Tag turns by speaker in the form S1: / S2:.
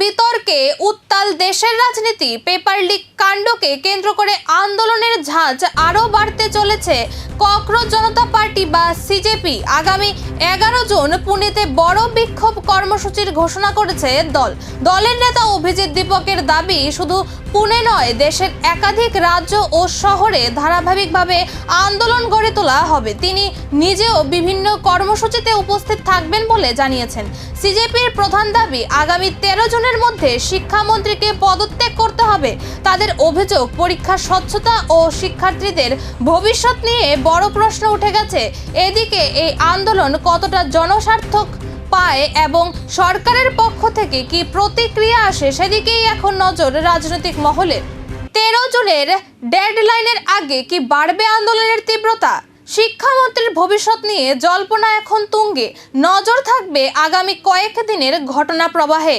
S1: বিতর্কে উত্তাল দেশের রাজনীতি। পেপার লিক কাণ্ডকে কেন্দ্র করে আন্দোলনের ঝাঁজ আরও বাড়তে চলেছে। ককরোচ জনতা পার্টি বা সিজেপি আগামী 11 জুন পুনেতে বড় বিক্ষোভ কর্মসূচির ঘোষণা করেছে দলের নেতা অভিজিৎ দীপকের দাবি, শুধু পুনে নয়, দেশের একাধিক রাজ্য ও শহরে ধারাবাহিকভাবে আন্দোলন গড়ে তোলা হবে। তিনি নিজেও বিভিন্ন কর্মসূচিতে উপস্থিত থাকবেন বলে জানিয়েছেন। সিজেপির প্রধান দাবি, আগামী 13 জুনের মধ্যে শিক্ষামন্ত্রীকে পদত্যাগ করতে হবে। তাদের অভিযোগ, পরীক্ষার স্বচ্ছতা ও শিক্ষার্থীদের ভবিষ্যৎ নিয়ে বড় প্রশ্ন উঠে গেছে। এদিকে এই আন্দোলন কতটা জনস্বার্থক পায় এবং সরকারের পক্ষ থেকে কি প্রতিক্রিয়া আসে, সেদিকেই এখন নজর রাজনৈতিক মহলের। 13 জুনের ডেডলাইনের আগে কি বাড়বে আন্দোলনের তীব্রতা? শিক্ষামন্ত্রীর ভবিষ্যৎ নিয়ে জল্পনা এখন তুঙ্গে। নজর থাকবে আগামী কয়েক দিনের ঘটনা প্রবাহে।